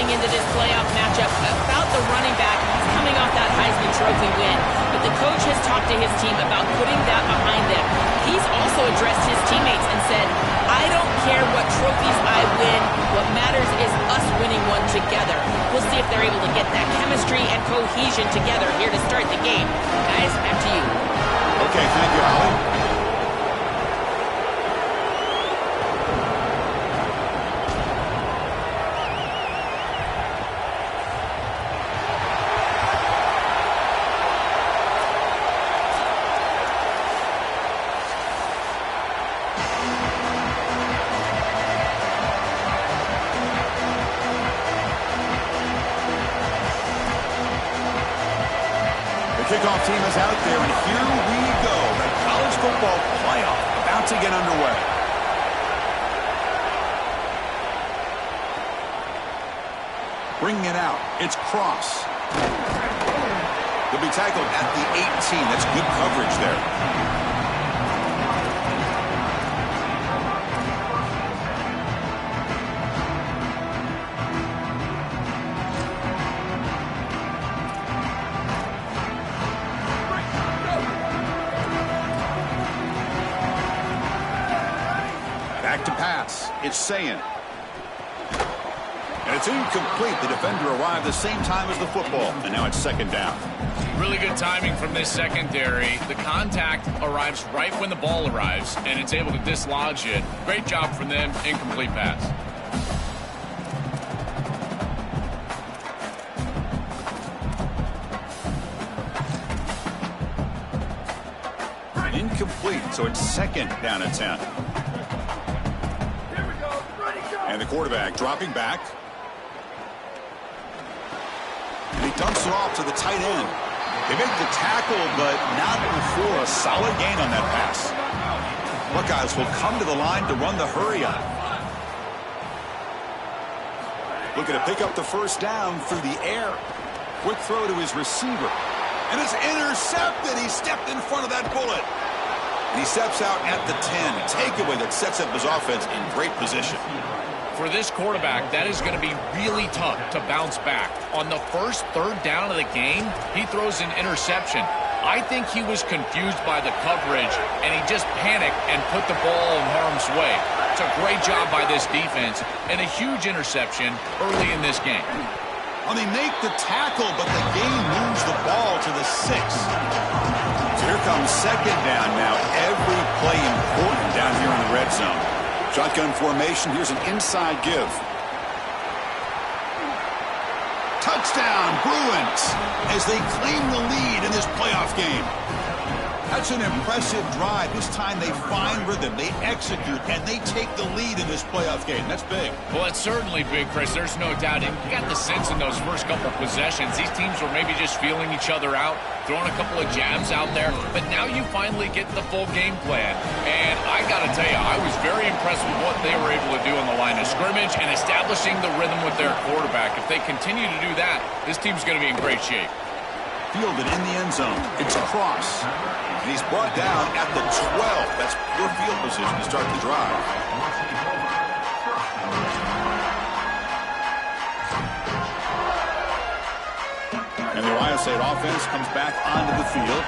going into this playoff matchup about the running back. He's coming off that Heisman Trophy win, but the coach has talked to his team about putting that behind them. He's also addressed his teammates and said, I don't care what trophies I win. What matters is us winning one together. We'll see if they're able to get that chemistry and cohesion together here to start the game. Guys, back to you. Okay, thank you, Holly. Kickoff team is out there, and here we go. The college football playoff about to get underway. Bringing it out, it's Cross. He'll be tackled at the 18. That's good coverage there. Back to pass. It's Sayin. And it's incomplete. The defender arrived the same time as the football. And now it's second down. Really good timing from this secondary. The contact arrives right when the ball arrives, and it's able to dislodge it. Great job from them. Incomplete pass. Incomplete. So it's second down at 10. And the quarterback dropping back. And he dumps it off to the tight end. They make the tackle, but not before a solid gain on that pass. Buckeyes will come to the line to run the hurry on. Looking to pick up the first down through the air. Quick throw to his receiver. And it's intercepted. He stepped in front of that bullet. And he steps out at the 10. A takeaway that sets up his offense in great position. For this quarterback, that is going to be really tough to bounce back. On the first third down of the game, he throws an interception. I think he was confused by the coverage, and he just panicked and put the ball in harm's way. It's a great job by this defense, and a huge interception early in this game. Well, they make the tackle, but the game moves the ball to the 6. So here comes second down now. Every play important down here in the red zone. Shotgun formation. Here's an inside give. Touchdown, Bruins, as they claim the lead in this playoff game. That's an impressive drive. This time they find rhythm, they execute, and they take the lead in this playoff game. That's big. Well, it's certainly big, Chris. There's no doubt. And you got the sense in those first couple possessions, these teams were maybe just feeling each other out, throwing a couple of jabs out there. But now you finally get the full game plan. And I got to tell you, I was very impressed with what they were able to do on the line of scrimmage and establishing the rhythm with their quarterback. If they continue to do that, this team's going to be in great shape. Fielded in the end zone. It's Cross. And he's brought down at the 12. That's poor field position to start the drive. And the Ohio State offense comes back onto the field.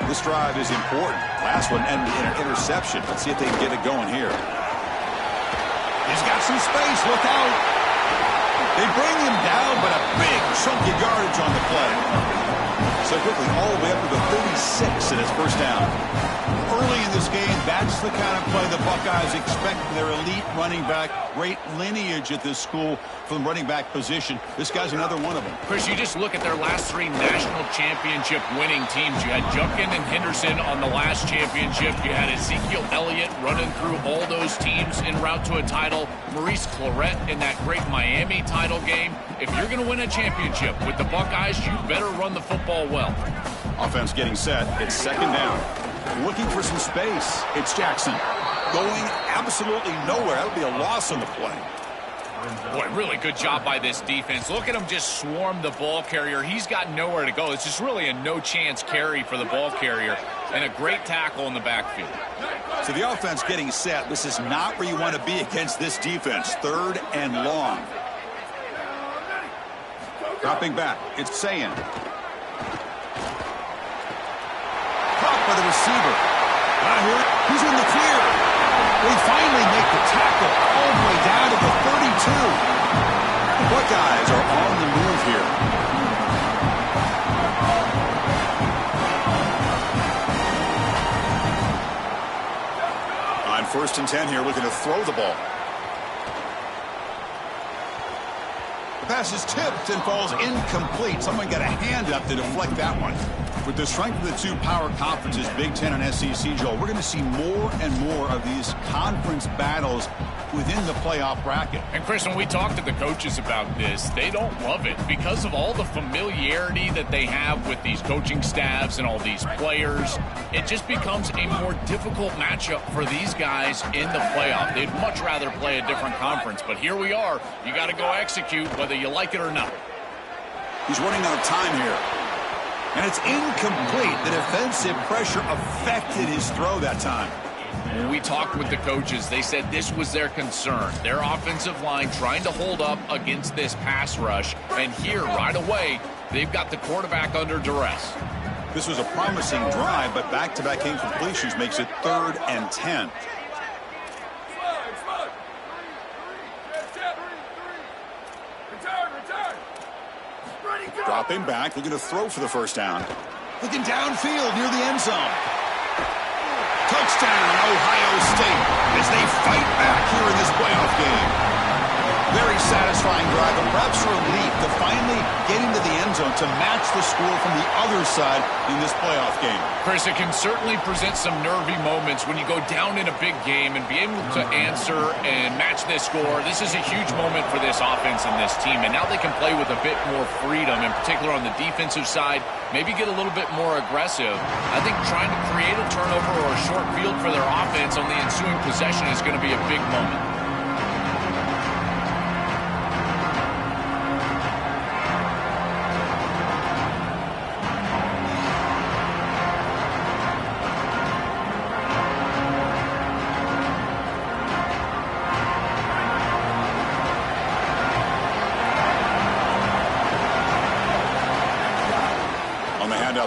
This drive is important. Last one ended in an interception. Let's see if they can get it going here. He's got some space. Look out. They bring him down, but a big chunk of yardage on the play. So quickly, all the way up to the 36 in his first down. Early in this game, that's the kind of play the Buckeyes expect from their elite running back. Great lineage at this school from the running back position. This guy's another one of them. Chris, you just look at their last 3 national championship winning teams. You had Judkin and Henderson on the last championship. You had Ezekiel Elliott running through all those teams en route to a title. Maurice Clarett in that great Miami title game. If you're going to win a championship with the Buckeyes, you better run the football well. Offense getting set. It's second down. Looking for some space. It's Jackson. Going absolutely nowhere. That'll be a loss on the play. Boy, really good job by this defense. Look at him just swarm the ball carrier. He's got nowhere to go. It's just really a no-chance carry for the ball carrier. And a great tackle in the backfield. So the offense getting set. This is not where you want to be against this defense. Third and long. Dropping back, it's Sayan. Caught by the receiver. Now here, he's in the clear. They finally make the tackle all the way down to the 32. The Buckeyes are on the move here. On 1st and 10 here, looking to throw the ball. The pass is tipped and falls incomplete. Someone got a hand up to deflect that one. With the strength of the two power conferences, Big Ten and SEC, Joel, we're going to see more and more of these conference battles within the playoff bracket. And, Chris, when we talk to the coaches about this, they don't love it because of all the familiarity that they have with these coaching staffs and all these players. It just becomes a more difficult matchup for these guys in the playoff. They'd much rather play a different conference, but here we are. You got to go execute whether you like it or not. He's running out of time here. And it's incomplete. The defensive pressure affected his throw that time. When we talked with the coaches, they said this was their concern. Their offensive line trying to hold up against this pass rush. And here, right away, they've got the quarterback under duress. This was a promising drive, but back-to-back incompletions makes it 3rd and 10. Dropping back, looking to throw for the first down. Looking downfield near the end zone. Touchdown, Ohio State, as they fight back here in this playoff game. Very satisfying drive, but perhaps a relief to finally get into the end zone to match the score from the other side in this playoff game. Chris, it can certainly present some nervy moments when you go down in a big game and be able to answer and match this score. This is a huge moment for this offense and this team, and now they can play with a bit more freedom, in particular on the defensive side, maybe get a little bit more aggressive. I think trying to create a turnover or a short field for their offense on the ensuing possession is going to be a big moment.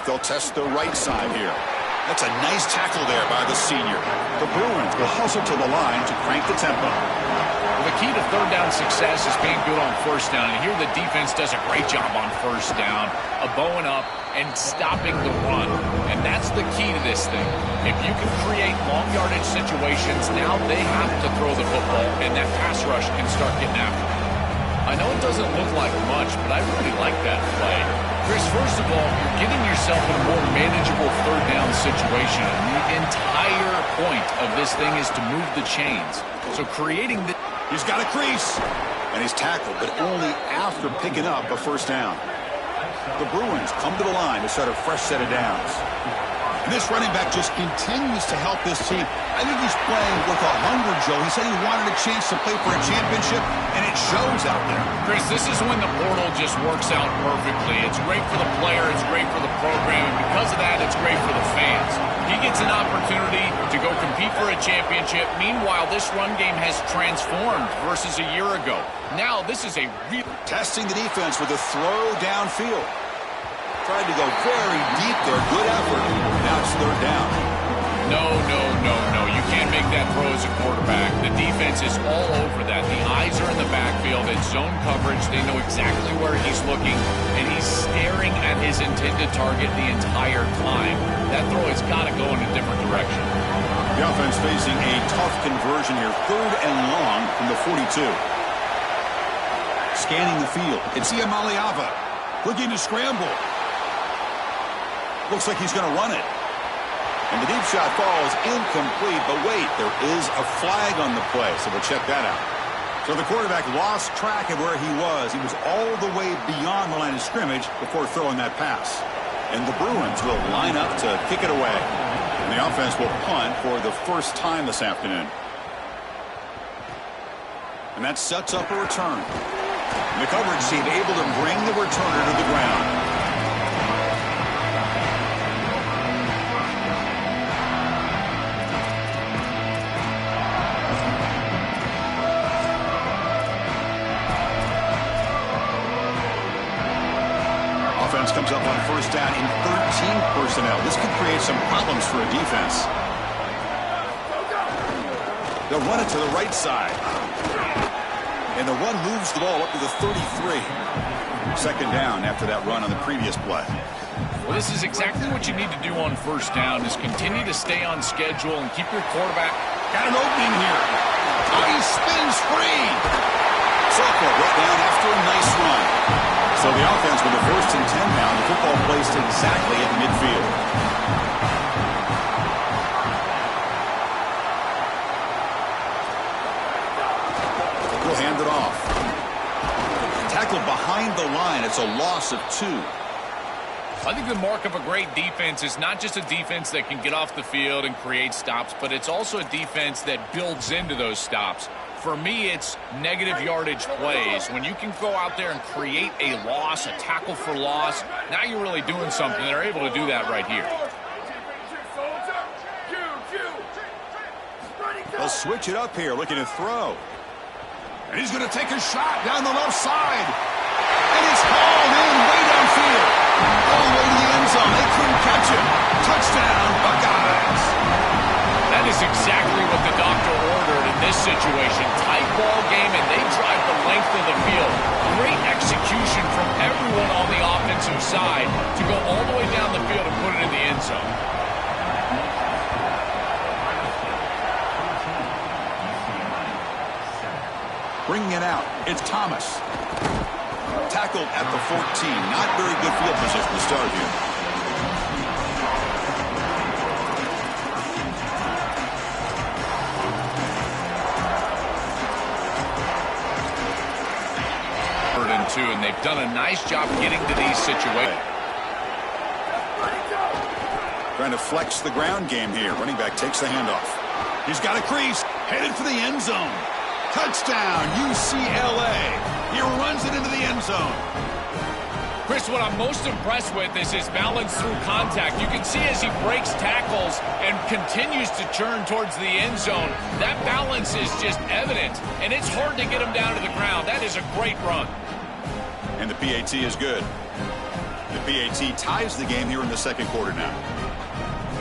They'll test the right side here. That's a nice tackle there by the senior. The Bruins will hustle to the line to crank the tempo. Well, the key to third down success is being good on first down. And here the defense does a great job on first down, bowing up and stopping the run. And that's the key to this thing. If you can create long yardage situations, now they have to throw the football, and that pass rush can start getting after it. I know it doesn't look like much, but I really like that play. Chris, first of all, you're getting yourself in a more manageable third down situation. And the entire point of this thing is to move the chains. So creating the... He's got a crease. And he's tackled, but only after picking up a first down. The Bruins come to the line to start a fresh set of downs. And this running back just continues to help this team. I think he's playing with a hunger, Joe. He said he wanted a chance to play for a championship, and it shows out there. Chris, this is when the portal just works out perfectly. It's great for the player. It's great for the program. And because of that, it's great for the fans. He gets an opportunity to go compete for a championship. Meanwhile, this run game has transformed versus a year ago. Now, this is a real... Testing the defense with a throw downfield. Tried to go very deep there. Good effort. Now it's third down. No. You can't make that throw as a quarterback. The defense is all over that. The eyes are in the backfield. It's zone coverage. They know exactly where he's looking, and he's staring at his intended target the entire time. That throw has got to go in a different direction. The offense facing a tough conversion here. 3rd and long from the 42. Scanning the field. It's Iamaleava looking to scramble. Looks like he's going to run it. And the deep shot falls incomplete, but wait, there is a flag on the play, so we'll check that out. So the quarterback lost track of where he was. He was all the way beyond the line of scrimmage before throwing that pass. And the Bruins will line up to kick it away. And the offense will punt for the first time this afternoon. And that sets up a return. And the coverage team able to bring the returner to the ground. offense comes up on first down in 13 personnel. This could create some problems for a defense. They'll run it to the right side. And the run moves the ball up to the 33. Second down after that run on the previous play. Well, this is exactly what you need to do on first down, is continue to stay on schedule and keep your quarterback. Got an opening here. He spins free. Sophomore brought down after a nice run. So the offense with the 1st and 10 now. The football placed exactly at midfield. He'll hand it off. Tackled behind the line. It's a loss of 2. I think the mark of a great defense is not just a defense that can get off the field and create stops, but it's also a defense that builds into those stops. For me, it's negative yardage plays. When you can go out there and create a loss, a tackle for loss, now you're really doing something. They're able to do that right here. They'll switch it up here, looking to throw. And he's going to take a shot down the left side. And it's hauled in way downfield. All the way to the end zone. They couldn't catch him. Touchdown, Buckeyes. That is exactly what the doctor ordered in this situation. Tight ball game, and they drive the length of the field. Great execution from everyone on the offensive side to go all the way down the field and put it in the end zone. Bringing it out, it's Thomas. Tackled at the 14. Not very good field position to start here. Third and 2, and they've done a nice job getting to these situations. Trying to flex the ground game here. Running back takes the handoff. He's got a crease. Headed for the end zone. Touchdown, UCLA. He runs it into the end zone. Chris, what I'm most impressed with is his balance through contact. You can see as he breaks tackles and continues to turn towards the end zone, that balance is just evident, and it's hard to get him down to the ground. That is a great run. And the PAT is good. The PAT ties the game here in the second quarter now.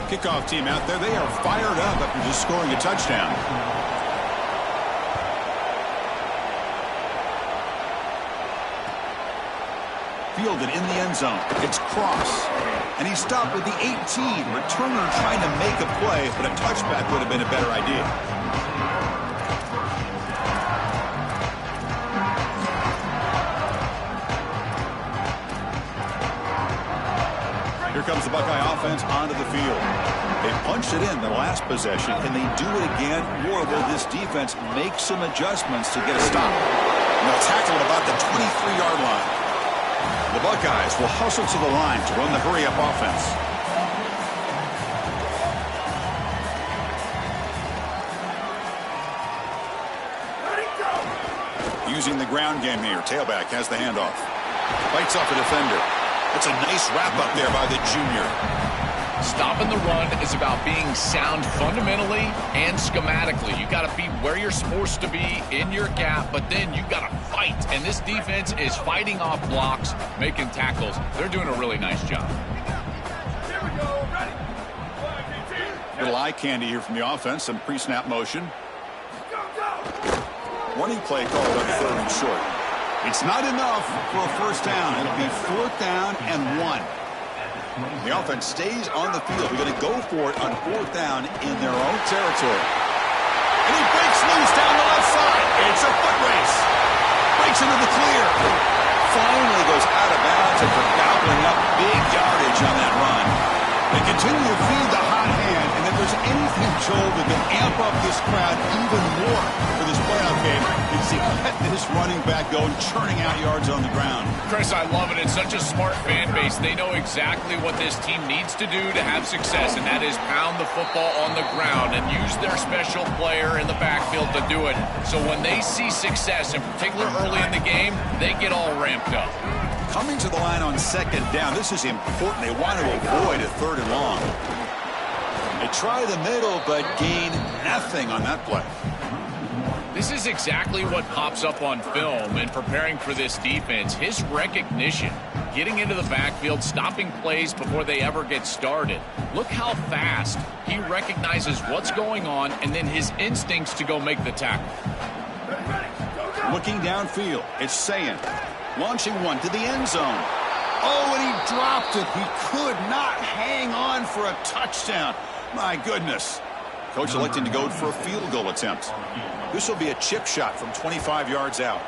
Kickoff team out there, they are fired up after just scoring a touchdown. Fielded in the end zone. It's Cross. And he stopped with the 18. Returner trying to make a play, but a touchback would have been a better idea. Here comes the Buckeye offense onto the field. They punched it in the last possession. Can they do it again? Or will this defense make some adjustments to get a stop? And they'll tackle at about the 23-yard line. The Buckeyes will hustle to the line to run the hurry-up offense. Using the ground game here. Tailback has the handoff. Fights off a defender. It's a nice wrap-up there by the junior. Stopping the run is about being sound fundamentally and schematically. You got to be where you're supposed to be in your gap, but then you got to fight. And this defense is fighting off blocks, making tackles. They're doing a really nice job. Little eye candy here from the offense. Some pre-snap motion. Running play called up 3rd and short. It's not enough for a first down. It'll be 4th down and 1. The offense stays on the field. We're going to go for it on 4th down in their own territory. And he breaks loose down the left side. It's a foot race. Breaks into the clear. Finally goes out of bounds after gobbling up big yardage on that run. They continue to feed the hot hand, and if there's anything, Joel, that can amp up this crowd even more for this playoff game, it's to get this running back going, churning out yards on the ground. Chris, I love it. It's such a smart fan base. They know exactly what this team needs to do to have success, and that is pound the football on the ground and use their special player in the backfield to do it. So when they see success, in particular early in the game, they get all ramped up. Coming to the line on 2nd down, this is important. They want to avoid a 3rd and long. They try the middle, but gain nothing on that play. This is exactly what pops up on film in preparing for this defense. His recognition, getting into the backfield, stopping plays before they ever get started. Look how fast he recognizes what's going on and then his instincts to go make the tackle. Looking downfield, it's Sayin. Launching one to the end zone. Oh, and he dropped it. He could not hang on for a touchdown. My goodness. Coach electing to go for a field goal attempt. This will be a chip shot from 25 yards out.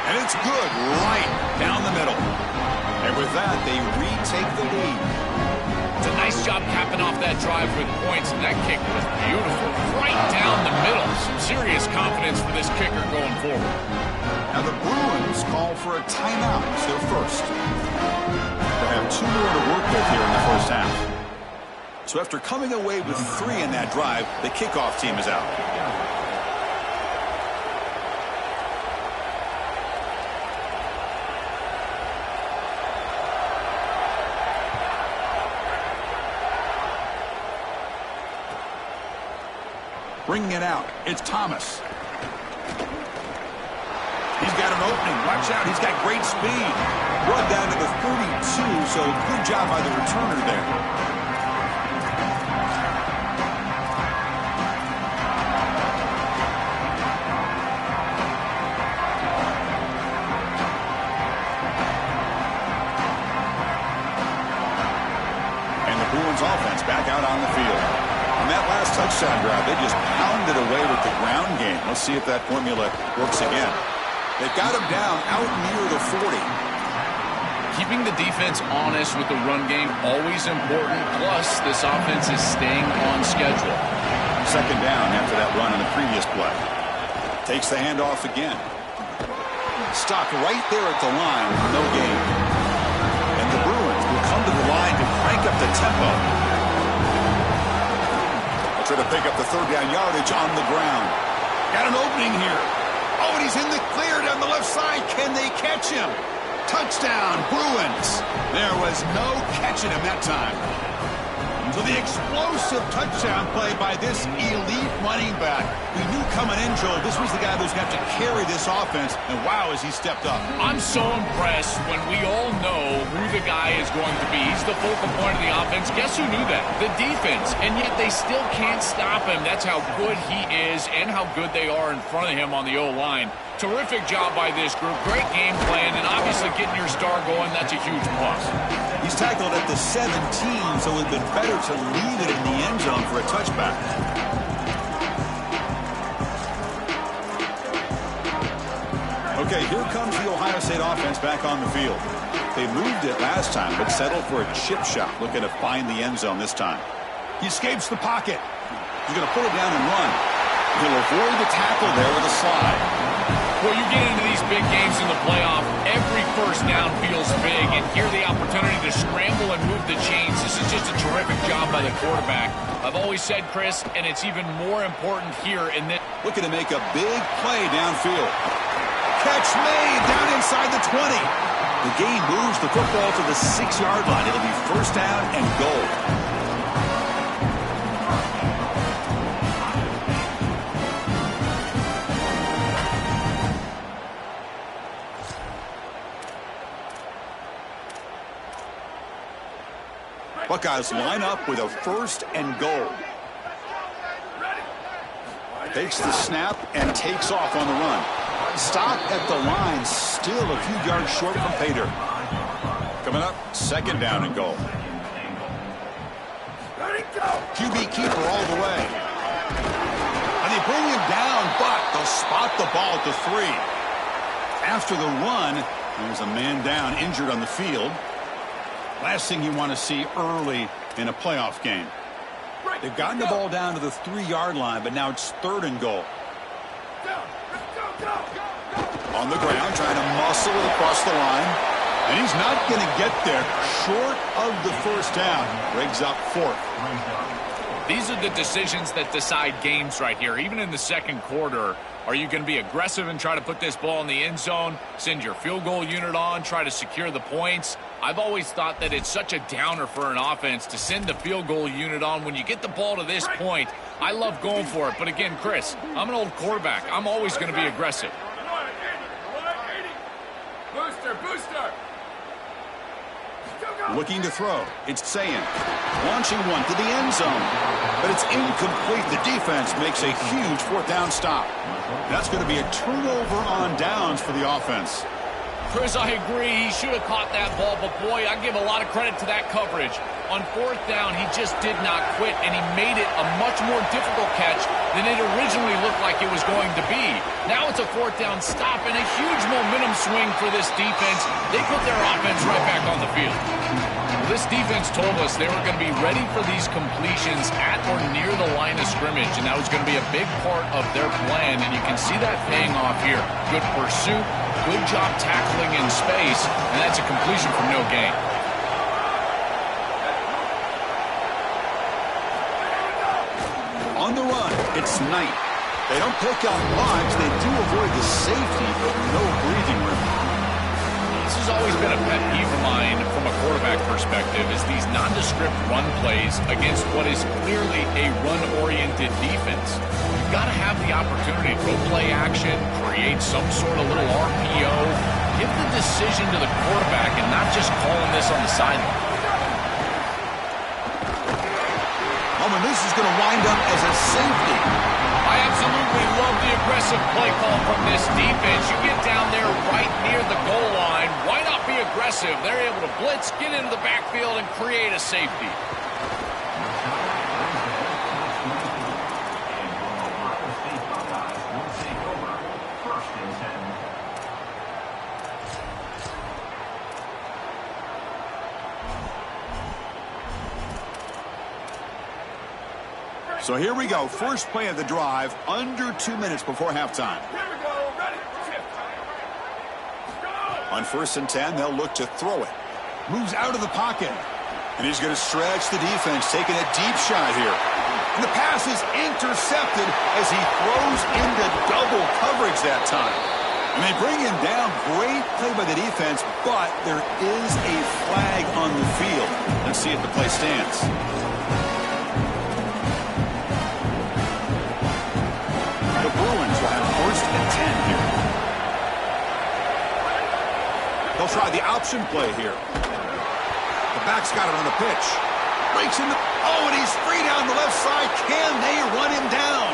And it's good right down the middle. And with that, they retake the lead. It's a nice job capping off that drive with points, and that kick was beautiful. Right down the middle. Some serious confidence for this kicker going forward. Now the Bruins call for a timeout. It's their first. They have 2 more to work with here in the first half. So after coming away with 3 in that drive, the kickoff team is out. Bringing it out, it's Thomas. He's got an opening. Watch out, he's got great speed. Run down to the 32, so good job by the returner there. Offense back out on the field. On that last touchdown drive, they just pounded away with the ground game. Let's see if that formula works again. They've got him down out near the 40. Keeping the defense honest with the run game, always important. Plus, this offense is staying on schedule. Second down after that run in the previous play. Takes the handoff again. Stopped right there at the line, no gain. And the Bruins will come to the line to crank up the tempo. They'll try to pick up the third down yardage on the ground. Got an opening here. Oh, and he's in the clear down the left side. Can they catch him? Touchdown, Bruins. There was no catching him that time. So the explosive touchdown play by this elite running back. We knew coming in, Joel, this was the guy who's got to carry this offense, and wow, has he stepped up. I'm so impressed when we all know who the guy is going to be. He's the focal point of the offense. Guess who knew that? The defense. And yet they still can't stop him. That's how good he is and how good they are in front of him on the O-line. Terrific job by this group. Great game plan, and obviously getting your star going, that's a huge plus. He's tackled at the 17, so it would have been better to leave it in the end zone for a touchback. Okay, here comes the Ohio State offense back on the field. They moved it last time, but settled for a chip shot, looking to find the end zone this time. He escapes the pocket. He's going to pull it down and run. He'll avoid the tackle there with a slide. Well, you get into these big games in the playoff, every first down feels big, and here the opportunity to scramble and move the chains. This is just a terrific job by the quarterback. I've always said, Chris, and it's even more important here in this. Looking to make a big play downfield. Catch made down inside the 20. The game moves the football to the 6-yard line. It'll be first down and goal. Buckeyes line up with a first and goal. Takes the snap and takes off on the run. Stop at the line, still a few yards short from Pater. Coming up, second down and goal. QB keeper all the way. And they bring him down, but they'll spot the ball at the 3. After the run, there's a man down, injured on the field. Last thing you want to see early in a playoff game. They've gotten the ball down to the 3-yard line, but now it's third and goal. On the ground, trying to muscle it across the line. And he's not going to get there. Short of the first down. Briggs up 4th. These are the decisions that decide games right here. Even in the second quarter, are you going to be aggressive and try to put this ball in the end zone, send your field goal unit on, try to secure the points? I've always thought that it's such a downer for an offense to send the field goal unit on. When you get the ball to this point, I love going for it. But again, Chris, I'm an old quarterback. I'm always going to be aggressive. Booster. Looking to throw. It's Sayin. Launching one to the end zone. But it's incomplete. The defense makes a huge fourth down stop. That's going to be a turnover on downs for the offense. Chris, I agree. He should have caught that ball, but boy, I give a lot of credit to that coverage. On fourth down, he just did not quit, and he made it a much more difficult catch than it originally looked like it was going to be. Now it's a fourth down stop and a huge momentum swing for this defense. They put their offense right back on the field. This defense told us they were going to be ready for these completions at or near the line of scrimmage, and that was going to be a big part of their plan, and you can see that paying off here. Good pursuit, good job tackling in space, and that's a completion from no gain. On the run, it's Knight. They don't pick up much. They do avoid the safety, but no breathing room. This has always been a pet peeve of mine from a quarterback perspective, is these nondescript run plays against what is clearly a run-oriented defense. You've got to have the opportunity to go play action, create some sort of little RPO, give the decision to the quarterback and not just calling this on the sideline. Oh, and this is going to wind up as a safety. I absolutely love the aggressive play call from this defense. You get down there right near the goal line. Why not be aggressive? They're able to blitz, get into the backfield, and create a safety. So here we go. First play of the drive, under 2 minutes before halftime. On 1st and 10, they'll look to throw it. Moves out of the pocket. And he's going to stretch the defense, taking a deep shot here. And the pass is intercepted as he throws into double coverage that time. And they bring him down. Great play by the defense, but there is a flag on the field. Let's see if the play stands. The Bruins will have 1st and 10 here. They'll try the option play here. The back's got it on the pitch. Breaks into... Oh, and he's free down the left side. Can they run him down?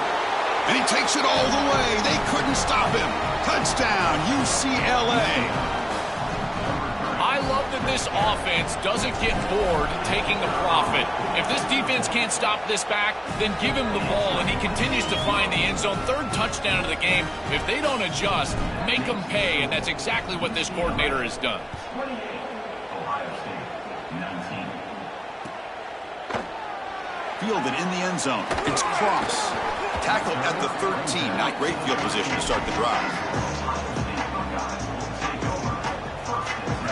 And he takes it all the way. They couldn't stop him. Touchdown, UCLA. I love that this offense doesn't get bored taking the profit. If this defense can't stop this back, then give him the ball, and he continues to find the end zone. 3rd touchdown of the game. If they don't adjust, make them pay, and that's exactly what this coordinator has done. Fielded in the end zone. It's Cross. Tackled at the 13. Not great field position to start the drive.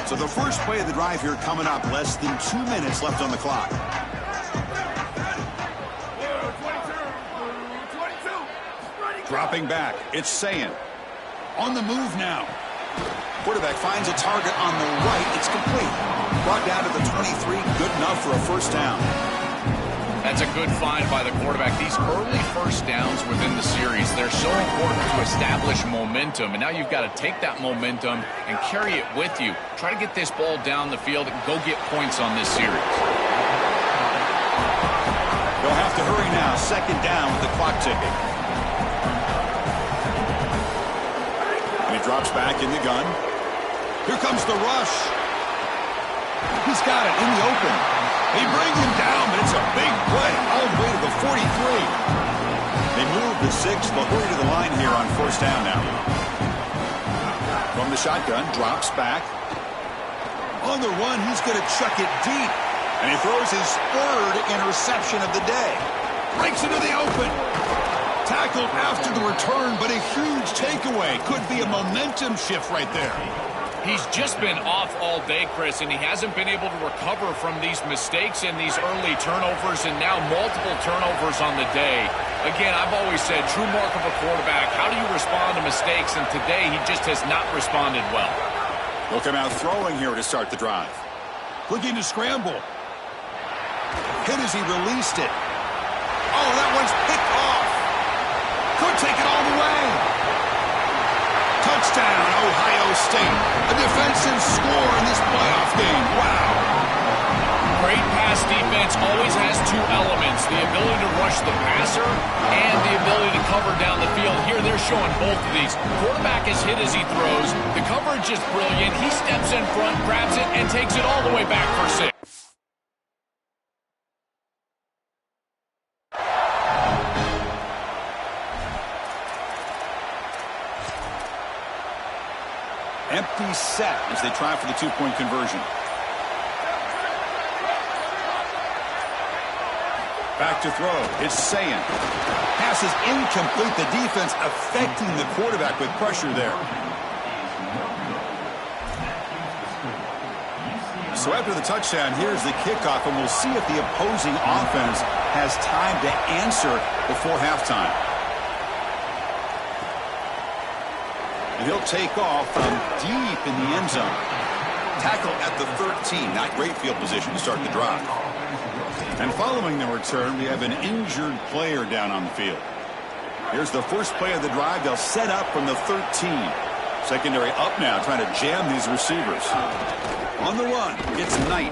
So the first play of the drive here coming up. Less than 2 minutes left on the clock. Dropping back. It's Sayin. On the move now. Quarterback finds a target on the right. It's complete. Brought down to the 23. Good enough for a first down. That's a good find by the quarterback. These early first downs within the series, they're so important to establish momentum. And now you've got to take that momentum and carry it with you. Try to get this ball down the field and go get points on this series. They'll have to hurry now. 2nd down with the clock ticking. And he drops back in the gun. Here comes the rush. He's got it in the open. They bring him down, but it's a big play all the way to the 43. They move the 6. They'll hurry to the line here on 1st down now. From the shotgun, drops back. On the run, he's going to chuck it deep. And he throws his 3rd interception of the day. Breaks into the open. Tackled after the return, but a huge takeaway. Could be a momentum shift right there. He's just been off all day, Chris, and he hasn't been able to recover from these mistakes and these early turnovers, and now multiple turnovers on the day. Again, I've always said, true mark of a quarterback, how do you respond to mistakes? And today, he just has not responded well. He'll come out throwing here to start the drive. Looking to scramble. Hit as he released it. Oh, that one's picked off. Could take it all the way. Touchdown, Ohio State. A defensive score in this playoff game. Wow. Great pass defense always has two elements, the ability to rush the passer and the ability to cover down the field. Here they're showing both of these. Quarterback is hit as he throws. The coverage is brilliant. He steps in front, grabs it, and takes it all the way back for 6. Empty set as they try for the two-point conversion. Back to throw. It's Sayin. Pass is incomplete. The defense affecting the quarterback with pressure there. So after the touchdown, here's the kickoff, and we'll see if the opposing offense has time to answer before halftime. And he'll take off from deep in the end zone. Tackle at the 13. Not great field position to start the drive. And following the return, we have an injured player down on the field. Here's the first play of the drive. They'll set up from the 13. Secondary up now, trying to jam these receivers. On the run, it's Knight.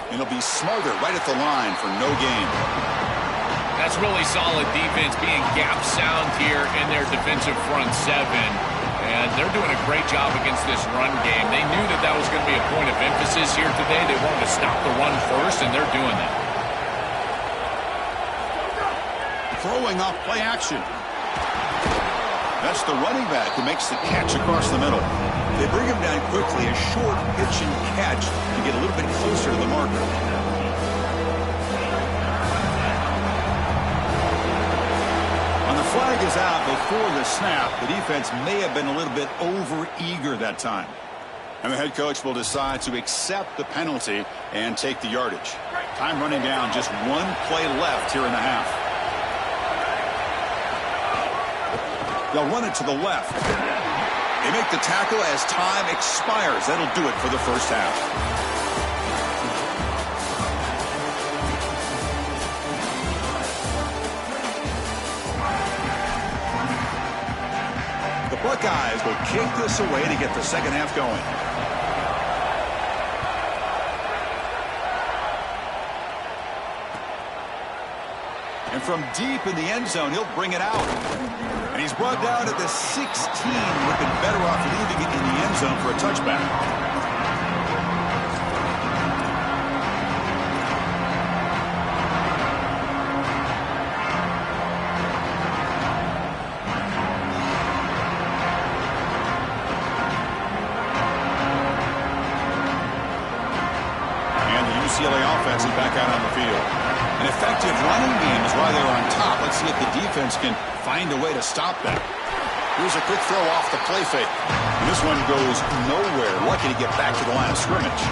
And he'll be smarter right at the line for no gain. That's really solid defense, being gap sound here in their defensive front seven. And they're doing a great job against this run game. They knew that that was going to be a point of emphasis here today. They wanted to stop the run first, and they're doing that. Throwing off play action. That's the running back who makes the catch across the middle. They bring him down quickly, a short pitch and catch to get a little bit closer to the marker. When the flag is out before the snap, the defense may have been a little bit over-eager that time. And the head coach will decide to accept the penalty and take the yardage. Time running down, just one play left here in the half. They'll run it to the left. They make the tackle as time expires. That'll do it for the first half. The Buckeyes will kick this away to get the second half going. And from deep in the end zone, he'll bring it out. And he's brought down at the 16, looking better off leaving it in the end zone for a touchback. And the UCLA offense is back out on the field. An effective running game is why they're on top. Let's see if the defense can find a way to stop that. Here's a quick throw off the play fake. And this one goes nowhere. Lucky to get back to the line of scrimmage.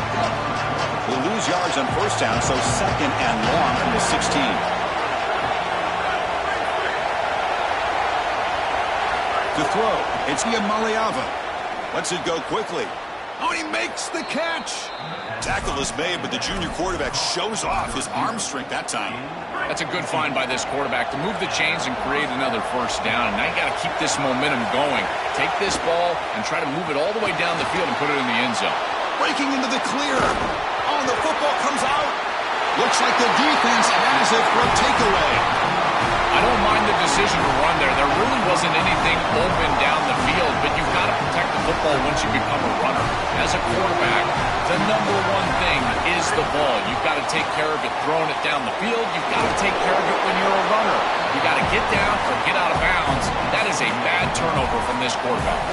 They'll lose yards on first down, so second and long from the 16. To throw, it's Iamaleava. Lets it go quickly. Oh, and he makes the catch. Tackle is made, but the junior quarterback shows off his arm strength that time. That's a good find by this quarterback to move the chains and create another first down. Now you got to keep this momentum going. Take this ball and try to move it all the way down the field and put it in the end zone. Breaking into the clear. Oh, the football comes out. Looks like the defense has it for a takeaway. I don't mind the decision to run there. There really wasn't anything open down the field, but you've got to protect the football once you become a runner. As a quarterback, the number one thing is the ball. You've got to take care of it throwing it down the field. You've got to take care of it when you're a runner. You've got to get down or get out of bounds. That is a bad turnover from this quarterback.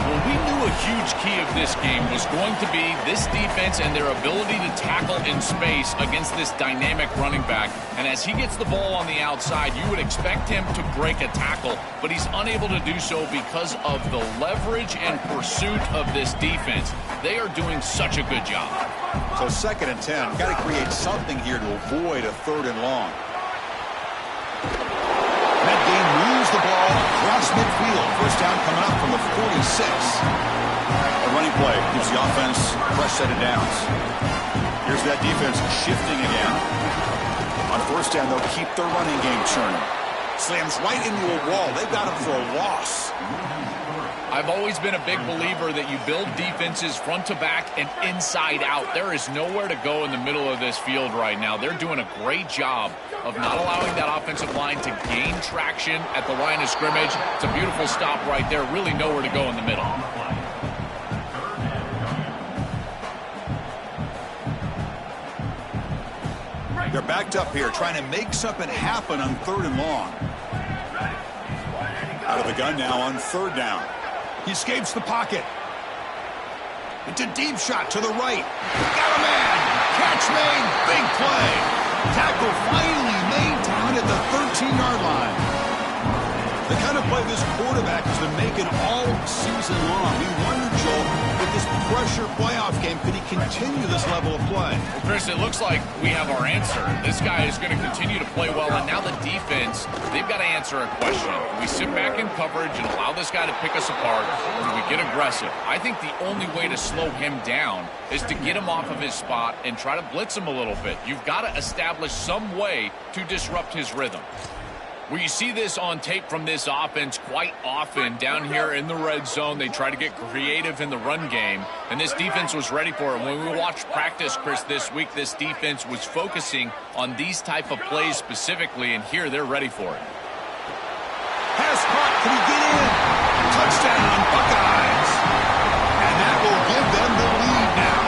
Well, we knew knew a huge key of this game was going to be this defense and their ability to tackle in space against this dynamic running back. And as he gets the ball on the outside, you would expect him to break a tackle, but he's unable to do so because of the leverage and pursuit of this defense. They are doing such a good job. So 2nd and 10. Got to create something here to avoid a 3rd and long. That game moves the ball across midfield. First down coming up from the 46. A running play gives the offense a fresh set of downs. Here's that defense shifting again. On first down, they'll keep their running game churning. Slams right into a wall. They've got him for a loss. I've always been a big believer that you build defenses front to back and inside out. There is nowhere to go in the middle of this field right now. They're doing a great job of not allowing that offensive line to gain traction at the line of scrimmage. It's a beautiful stop right there. Really nowhere to go in the middle. They're backed up here, trying to make something happen on 3rd and long. Out of the gun now on 3rd down. He escapes the pocket. It's a deep shot to the right. Got a man. Catch made. Big play. Tackle finally made down at the 13-yard line. The kind of play this quarterback has been making all season long. We wonder, Joel, with this pressure playoff game, could he continue this level of play? Well, Chris, it looks like we have our answer. This guy is going to continue to play well, and now the defense, they've got to answer a question. Do we sit back in coverage and allow this guy to pick us apart, or do we get aggressive? I think the only way to slow him down is to get him off of his spot and try to blitz him a little bit. You've got to establish some way to disrupt his rhythm. Well, you see this on tape from this offense quite often down here in the red zone. They try to get creative in the run game, and this defense was ready for it. When we watched practice, Chris, this week, this defense was focusing on these type of plays specifically, and here they're ready for it. Has caught. Can he get in? Touchdown, Buckeyes. And that will give them the lead now.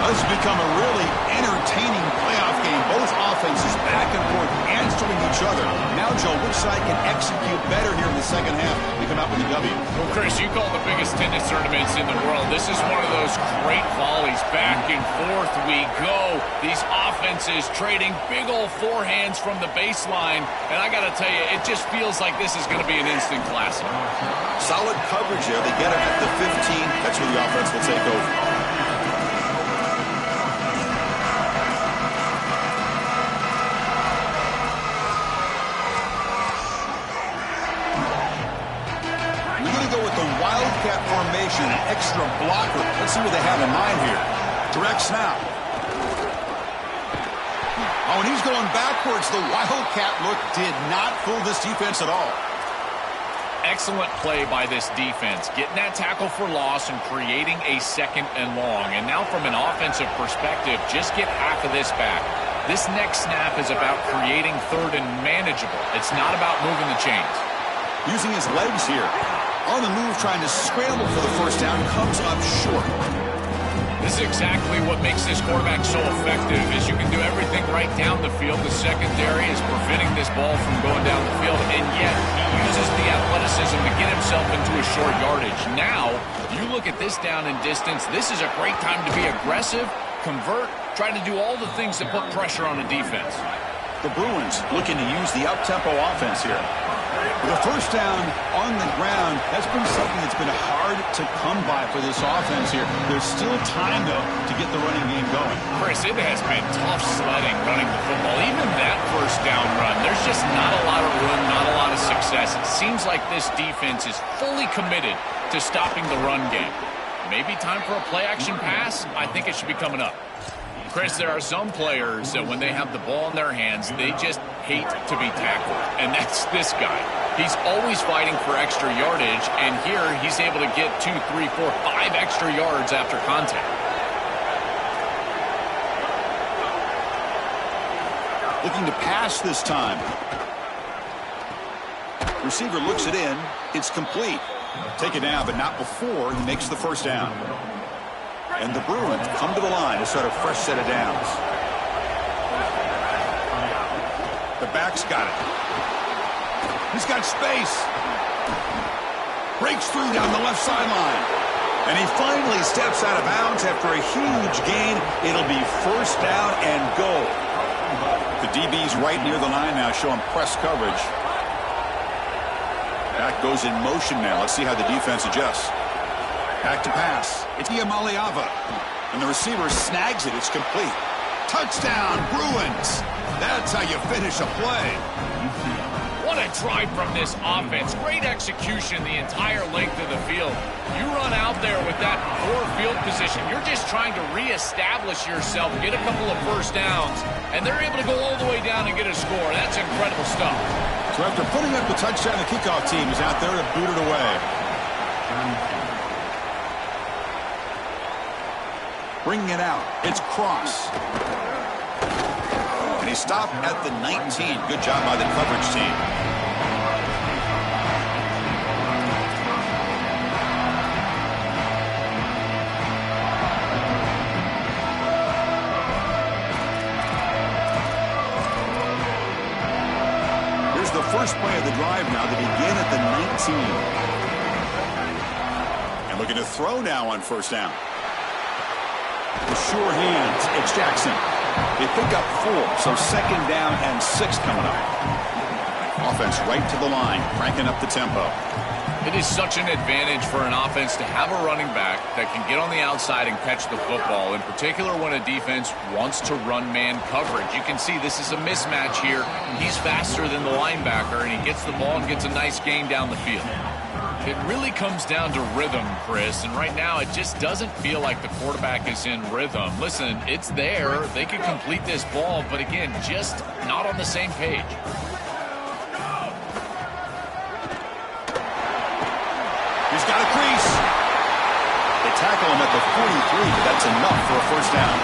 This has become a really entertaining playoff game. Both offenses back and forth, answering each other. Now, Joe, which side can execute better here in the second half to come out with a W? Well, Chris, you call the biggest tennis tournaments in the world. This is one of those great volleys. Back and forth we go. These offenses trading big old forehands from the baseline. And I got to tell you, it just feels like this is going to be an instant classic. Solid coverage there. They get it at the 15. That's where the offense will take over. Wildcat formation, an extra blocker. Let's see what they have in mind here. Direct snap. Oh, and he's going backwards. The Wildcat look did not fool this defense at all. Excellent play by this defense, getting that tackle for loss and creating a 2nd and long. And now from an offensive perspective, just get half of this back. This next snap is about creating 3rd and manageable. It's not about moving the chains. Using his legs here. On the move, trying to scramble for the first down, comes up short. This is exactly what makes this quarterback so effective, is you can do everything right down the field. The secondary is preventing this ball from going down the field, and yet he uses the athleticism to get himself into a short yardage. Now, you look at this down and distance, this is a great time to be aggressive, convert, try to do all the things that put pressure on the defense. The Bruins looking to use the up-tempo offense here. The first down on the ground, that's been something that's been hard to come by for this offense here. There's still time, though, to get the running game going. Chris, it has been tough sledding running the football. Even that first down run, there's just not a lot of room, not a lot of success. It seems like this defense is fully committed to stopping the run game. Maybe time for a play-action pass? I think it should be coming up. Chris, there are some players that when they have the ball in their hands, they just hate to be tackled. And that's this guy. He's always fighting for extra yardage, and here he's able to get 2, 3, 4, 5 extra yards after contact. Looking to pass this time. Receiver looks it in. It's complete. Take it down, but not before he makes the first down. And the Bruins come to the line to start a fresh set of downs. The back's got it. He's got space. Breaks through down the left sideline. And he finally steps out of bounds after a huge gain. It'll be first down and goal. The DB's right near the line now, showing press coverage. Back goes in motion now. Let's see how the defense adjusts. Back to pass. It's Iamaleava. And the receiver snags it. It's complete. Touchdown, Bruins. That's how you finish a play. What a drive from this offense. Great execution the entire length of the field. You run out there with that poor field position. You're just trying to reestablish yourself, get a couple of first downs, and they're able to go all the way down and get a score. That's incredible stuff. So after putting up the touchdown, the kickoff team is out there to boot it away. Bringing it out. It's Cross. And he stopped at the 19. Good job by the coverage team. Here's the first play of the drive now to begin at the 19. And looking to throw now on first down. The sure hands. It's Jackson. They pick up 4, so second down and 6 coming up. Offense right to the line, cranking up the tempo. It is such an advantage for an offense to have a running back that can get on the outside and catch the football, in particular when a defense wants to run man coverage. You can see this is a mismatch here. He's faster than the linebacker, and he gets the ball and gets a nice gain down the field. It really comes down to rhythm, Chris, and right now it just doesn't feel like the quarterback is in rhythm. Listen, it's there. They can complete this ball, but again, just not on the same page. He's got a crease. They tackle him at the 43, but that's enough for a first down.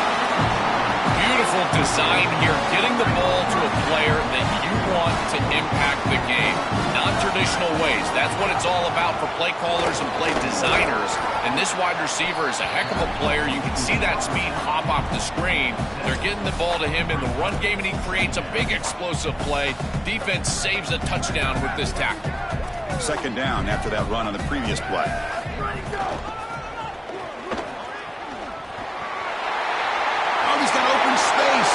Beautiful design here, getting the ball to a player that you want to impact the game. Non-traditional ways. That's what it's all about for play callers and play designers. And this wide receiver is a heck of a player. You can see that speed pop off the screen. They're getting the ball to him in the run game, and he creates a big explosive play. Defense saves a touchdown with this tackle. Second down after that run on the previous play. He's got open space.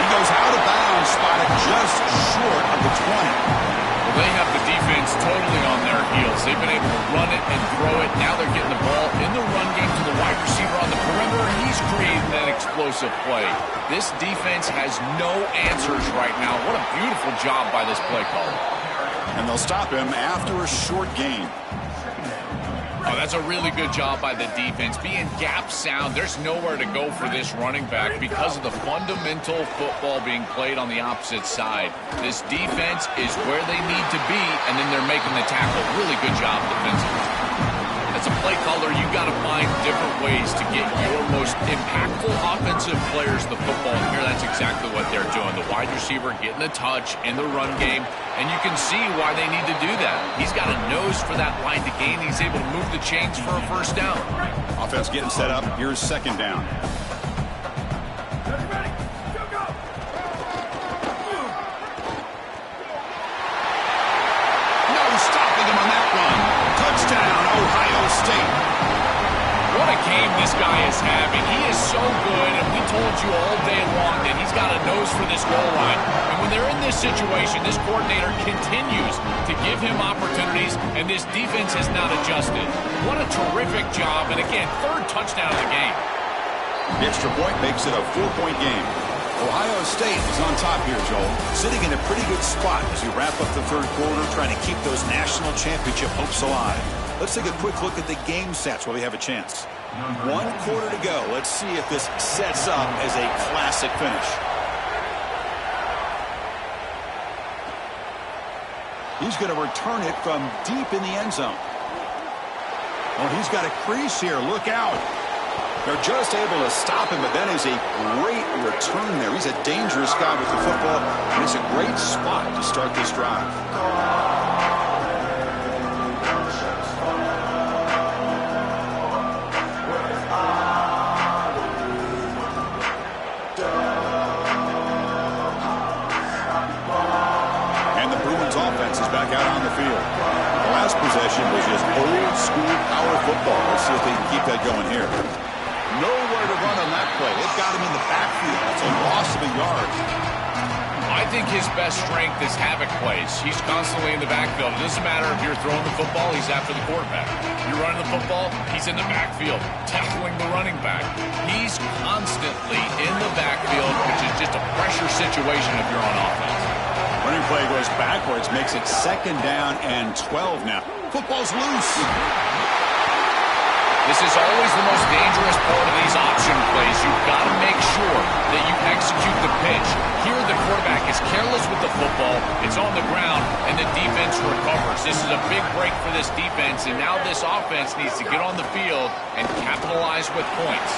He goes out of bounds, spotted just short of the 20. Well, they have the defense totally on their heels. They've been able to run it and throw it. Now they're getting the ball in the run game to the wide receiver on the perimeter. He's creating that explosive play. This defense has no answers right now. What a beautiful job by this play caller. And they'll stop him after a short gain. Oh, that's a really good job by the defense. Being gap sound, there's nowhere to go for this running back because of the fundamental football being played on the opposite side. This defense is where they need to be, and then they're making the tackle. Really good job defensively. As a play caller, you've got to find different ways to get your most impactful offensive players the football. And here, that's exactly what they're doing. The wide receiver getting a touch in the run game, and you can see why they need to do that. He's got a nose for that line to gain. He's able to move the chains for a first down. Offense getting set up. Here's second down. No stopping him on that run. Touchdown, Ohio State. What a game this guy is having. He is so good, and we told you all day long that he's got a nose for this goal line. And when they're in this situation, this coordinator continues to give him opportunities, and this defense has not adjusted. What a terrific job, and again, third touchdown of the game. The extra point makes it a 4-point game. Ohio State is on top here, Joel, sitting in a pretty good spot as we wrap up the third quarter, trying to keep those national championship hopes alive. Let's take a quick look at the game stats while we have a chance. 1 quarter to go. Let's see if this sets up as a classic finish. He's going to return it from deep in the end zone. Oh, he's got a crease here. Look out. They're just able to stop him, but that is a great return there. He's a dangerous guy with the football, and it's a great spot to start this drive. And the Bruins offense is back out on the field. The last possession was football. Let's see if they can keep that going here. Nowhere to run on that play. They've got him in the backfield. It's a loss of a yard. I think his best strength is havoc plays. He's constantly in the backfield. It doesn't matter if you're throwing the football, he's after the quarterback. You're running the football, he's in the backfield, tackling the running back. He's constantly in the backfield, which is just a pressure situation if you're on offense. Running play goes backwards, makes it 2nd down and 12 now. Football's loose. This is always the most dangerous part of these option plays. You've got to make sure that you execute the pitch. Here, the quarterback is careless with the football. It's on the ground, and the defense recovers. This is a big break for this defense, and now this offense needs to get on the field and capitalize with points.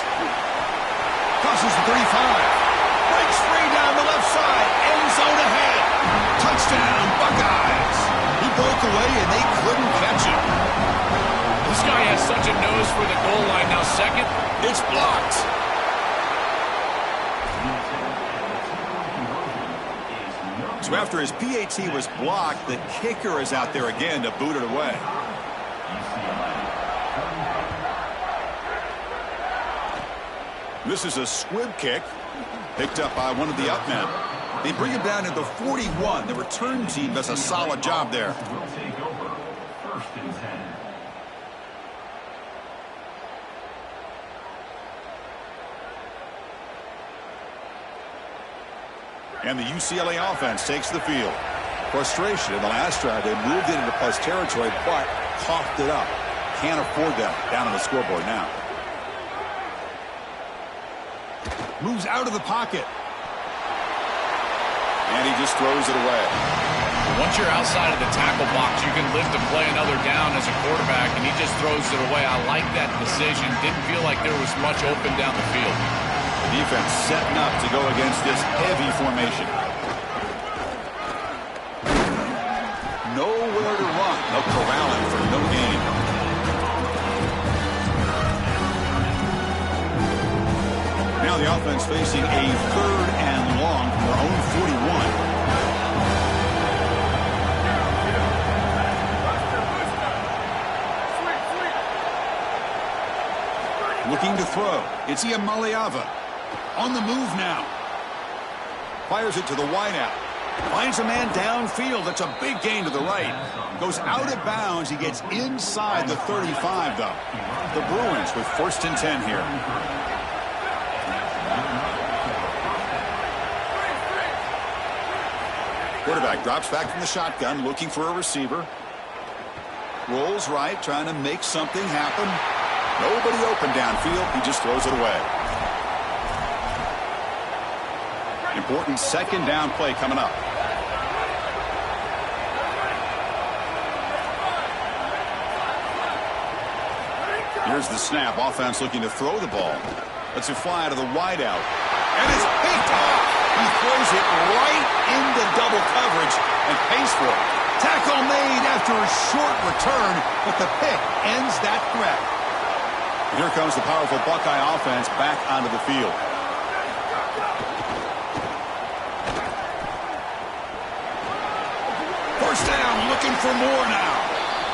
Crosses the 35. Breaks free down the left side. End zone ahead. Touchdown, Buckeyes. He broke away, and they couldn't catch him. This guy has such a nose for the goal line. Now 2nd. It's blocked. So after his PAT was blocked, the kicker is out there again to boot it away. This is a squib kick picked up by one of the up men. They bring him down to the 41. The return team does a solid job there. And the UCLA offense takes the field. Frustration in the last drive. They moved it into plus territory, but coughed it up. Can't afford that down on the scoreboard now. Moves out of the pocket. And he just throws it away. Once you're outside of the tackle box, you can live to play another down as a quarterback, and he just throws it away. I like that decision. Didn't feel like there was much open down the field. The defense setting up to go against this heavy formation. Nowhere to run. No corralling for no gain. Now the offense facing a 3rd and long from their own 41. Looking to throw. It's Iamaleava. On the move now. Fires it to the wideout. Finds a man downfield. That's a big gain to the right. Goes out of bounds. He gets inside the 35, though. The Bruins with 1st and 10 here. Quarterback drops back from the shotgun, looking for a receiver. Rolls right, trying to make something happen. Nobody open downfield. He just throws it away. Important 2nd down play coming up. Here's the snap. Offense looking to throw the ball. Lets it fly out of the wideout. And it's picked off. He throws it right into double coverage and pays for it. Tackle made after a short return, but the pick ends that threat. And here comes the powerful Buckeye offense back onto the field. First down, looking for more now.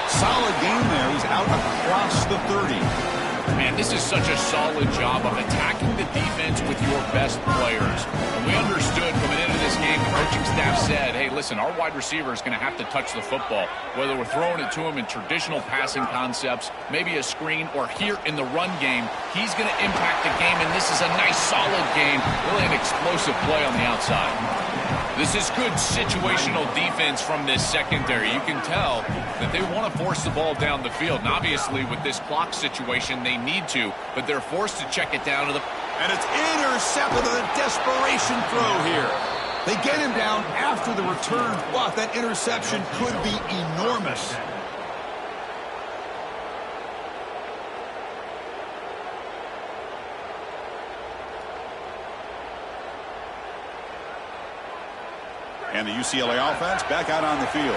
Solid game there. He's out across the 30. Man, this is such a solid job of attacking the defense with your best players. And we understood coming into this game, the coaching staff said, hey, listen, our wide receiver is going to have to touch the football. Whether we're throwing it to him in traditional passing concepts, maybe a screen, or here in the run game, he's going to impact the game. And this is a nice, solid game. Really an explosive play on the outside. This is good situational defense from this secondary. You can tell that they want to force the ball down the field. And obviously, with this clock situation, they need to, but they're forced to check it down to the... And it's intercepted with a desperation throw here. They get him down after the return, but that interception could be enormous. And the UCLA offense back out on the field.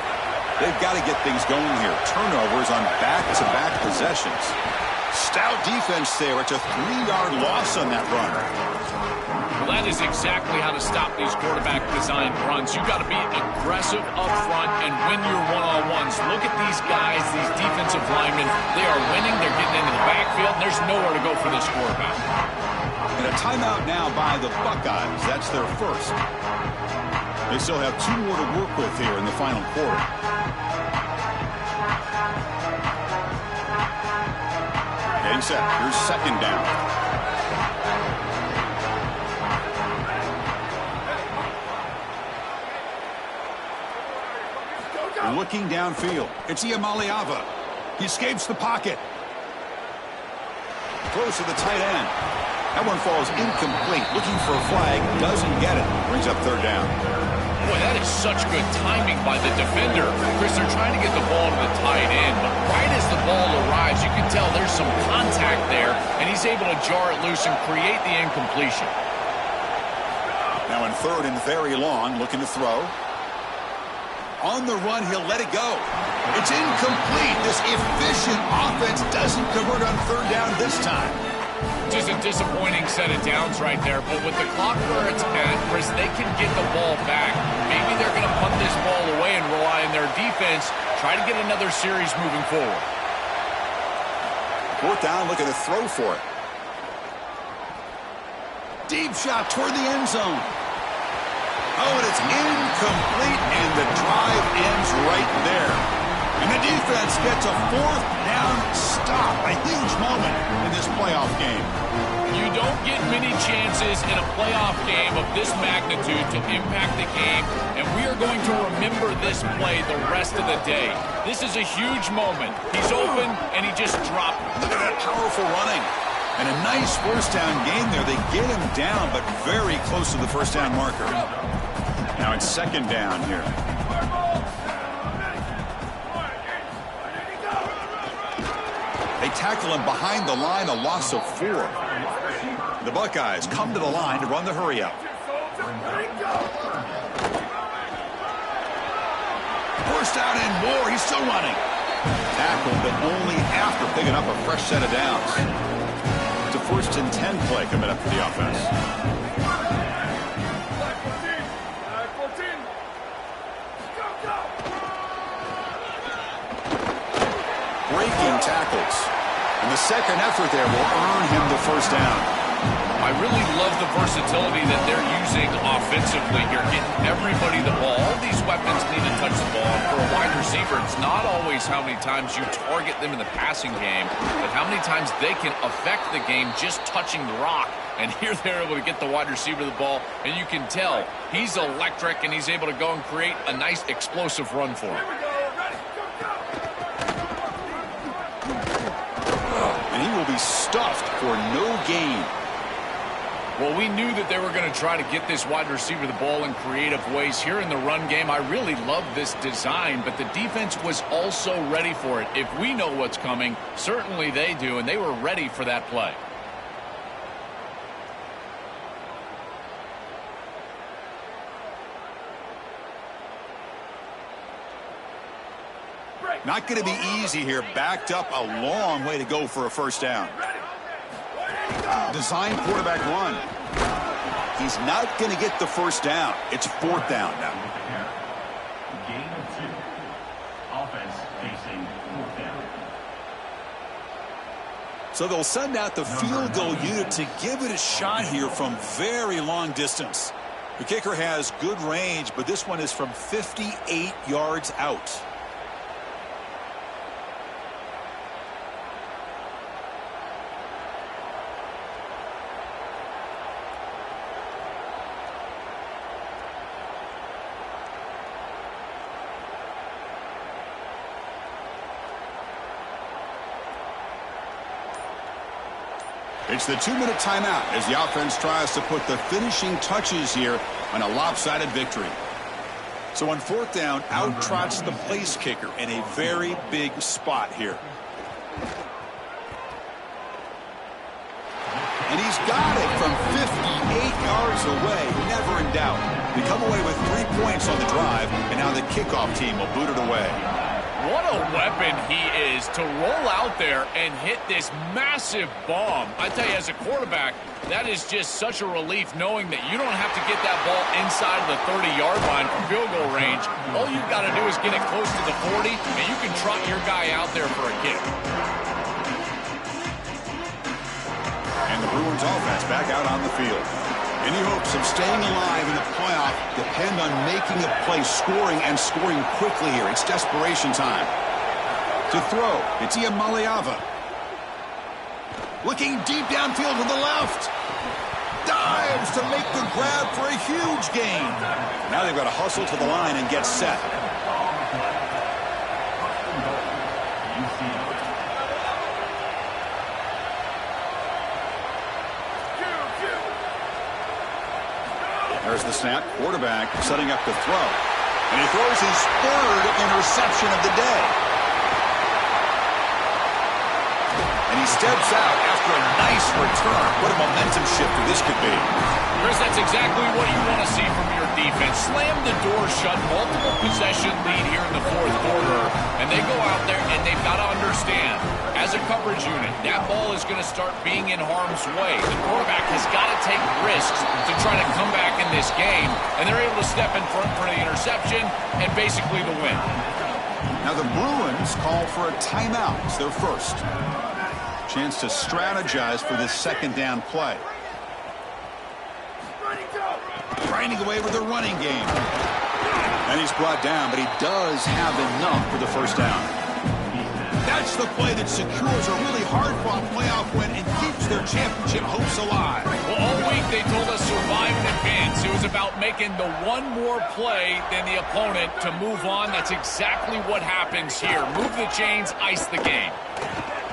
They've got to get things going here. Turnovers on back-to-back possessions. Stout defense there. It's a 3-yard loss on that run. Well, that is exactly how to stop these quarterback design runs. You've got to be aggressive up front and win your one-on-ones. Look at these guys, these defensive linemen. They are winning. They're getting into the backfield, and there's nowhere to go for this quarterback. And a timeout now by the Buckeyes. That's their first. They still have 2 more to work with here in the final quarter. Getting set. Here's second down. Looking downfield. It's Iamaleava. He escapes the pocket. Close to the tight end. That one falls incomplete. Looking for a flag. Doesn't get it. Brings up third down. Boy, that is such good timing by the defender. Chris, they're trying to get the ball to the tight end, but right as the ball arrives, you can tell there's some contact there, and he's able to jar it loose and create the incompletion. Now in third and very long, looking to throw. On the run, he'll let it go. It's incomplete. This efficient offense doesn't convert on third down this time. Just a disappointing set of downs right there, but with the clock where it's at, Chris, they can get the ball back. Maybe they're going to punt this ball away and rely on their defense, try to get another series moving forward. Fourth down, looking to throw for it. Deep shot toward the end zone. Oh, and it's incomplete, and the drive ends right there. And the defense gets a fourth down stop. A huge moment in this playoff game. You don't get many chances in a playoff game of this magnitude to impact the game, and we are going to remember this play the rest of the day. This is a huge moment. He's open, and he just dropped it. Look at that powerful running. And a nice first down game there. They get him down, but very close to the first down marker. Now it's second down here. They tackle him behind the line, a loss of 4. The Buckeyes come to the line to run the hurry up. First down and more. He's still running. Tackled, but only after picking up a fresh set of downs. It's a first and 10 play coming up for the offense. Breaking tackles. And the second effort there will earn him the first down. I really love the versatility that they're using offensively here, getting everybody the ball. All these weapons need to touch the ball. And for a wide receiver, it's not always how many times you target them in the passing game, but how many times they can affect the game just touching the rock. And here they're able to get the wide receiver the ball, and you can tell he's electric, and he's able to go and create a nice explosive run for him. And he will be stuffed for no gain. Well, we knew that they were going to try to get this wide receiver the ball in creative ways here in the run game. I really love this design, but the defense was also ready for it. If we know what's coming, certainly they do, and they were ready for that play. Not going to be easy here. Backed up a long way to go for a first down. Design quarterback run. He's not going to get the first down. It's fourth down now. Gain of 2. Offense facing fourth down. So they'll send out the field goal unit to give it a shot here from very long distance. The kicker has good range, but this one is from 58 yards out. It's the 2-minute timeout as the offense tries to put the finishing touches here on a lopsided victory. So on fourth down, out trots the place kicker in a very big spot here. And he He's got it from 58 yards away. Never in doubt. We come away with 3 points on the drive, and now the kickoff team will boot it away. What a weapon he is to roll out there and hit this massive bomb. I tell you, as a quarterback, that is just such a relief knowing that you don't have to get that ball inside of the 30-yard line for field goal range. All you've got to do is get it close to the 40, and you can trot your guy out there for a kick. And the Bruins offense back out on the field. Any hopes of staying alive in the playoff depend on making a play, scoring, and scoring quickly here. It's desperation time. To throw, it's Iamaleava. Looking deep downfield to the left. Dives to make the grab for a huge gain. Now they've got to hustle to the line and get set. There's the snap. Quarterback setting up the throw. And he throws his third interception of the day. And he steps out after a nice return. What a momentum shifter this could be. Chris, that's exactly what you want to see from your defense. Slam the door shut, multiple possession lead here in the fourth quarter. And they go out there and they've got to understand, as a coverage unit, that ball is going to start being in harm's way. The quarterback has got to take risks to try to come back in this game. And they're able to step in front for the interception and basically the win. Now the Bruins call for a timeout. It's their first. Chance to strategize for this second down play. Grinding away with the running game. And he's brought down, but he does have enough for the first down. That's the play that secures a really hard-fought playoff win and keeps their championship hopes alive. Well, all week they told us survive and advance. It was about making the one more play than the opponent to move on. That's exactly what happens here. Move the chains, ice the game.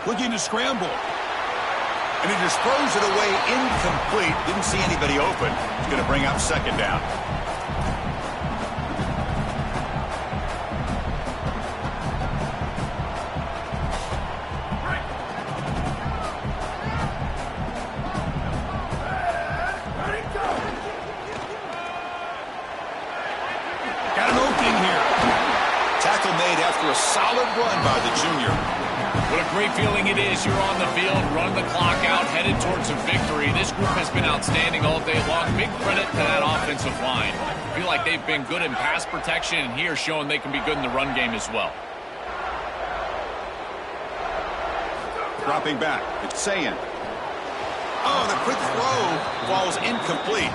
Looking to scramble. And he just throws it away incomplete. Didn't see anybody open. He's going to bring up second down. Got an opening here. Tackle made after a solid run by the junior. What a great feeling it is. You're on the field, running the clock out, headed towards a victory. This group has been outstanding all day long. Big credit to that offensive line. I feel like they've been good in pass protection, and here showing they can be good in the run game as well. Dropping back. It's Sayan. Oh, the quick throw falls incomplete.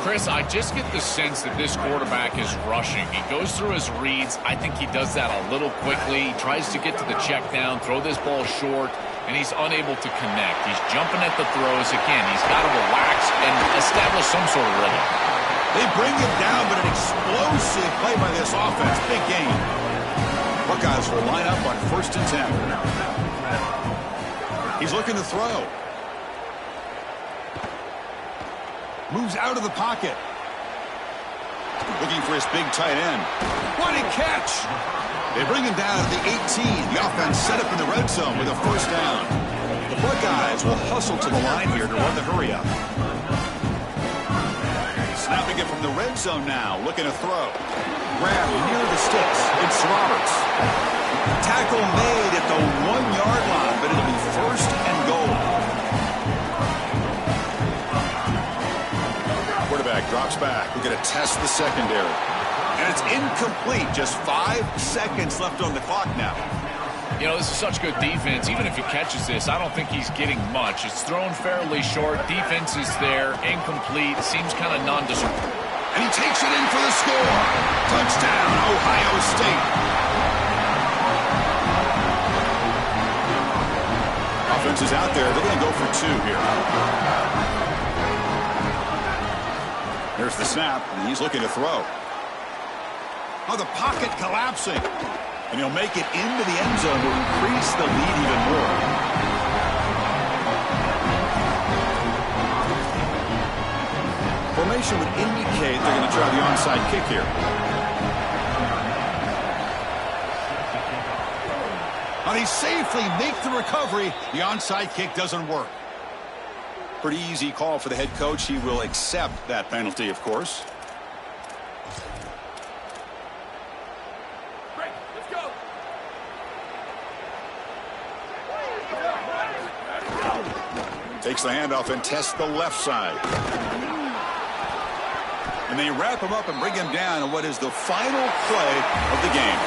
Chris, I just get the sense that this quarterback is rushing. He goes through his reads. I think he does that a little quickly. He tries to get to the check down, throw this ball short, and he's unable to connect. He's jumping at the throws. Again, he's got to relax and establish some sort of rhythm. They bring him down, but an explosive play by this offense. Big game. Buckeyes will line up on 1st and 10. He's looking to throw. Moves out of the pocket. Looking for his big tight end. What a catch! They bring him down to the 18. The offense set up in the red zone with a first down. The Buckeyes will hustle to the line here to run the hurry up. Snapping it from the red zone now. Looking to throw. Grab near the sticks. It's Roberts. Tackle made at the 1-yard line, but it'll be first and goal. Quarterback drops back. We're going to test the secondary. And it's incomplete. Just 5 seconds left on the clock now. You know, this is such good defense. Even if he catches this, I don't think he's getting much. It's thrown fairly short. Defense is there. Incomplete. Seems kind of nondescript. And he takes it in for the score. Touchdown, Ohio State. Offense is out there. They're going to go for 2 here. There's the snap, and he's looking to throw. Oh, the pocket collapsing. And he'll make it into the end zone to increase the lead even more. Formation would indicate they're going to try the onside kick here. And he safely makes the recovery. The onside kick doesn't work. Pretty easy call for the head coach. He will accept that penalty, of course. Break. Let's go. Takes the handoff and tests the left side. And they wrap him up and bring him down in what is the final play of the game.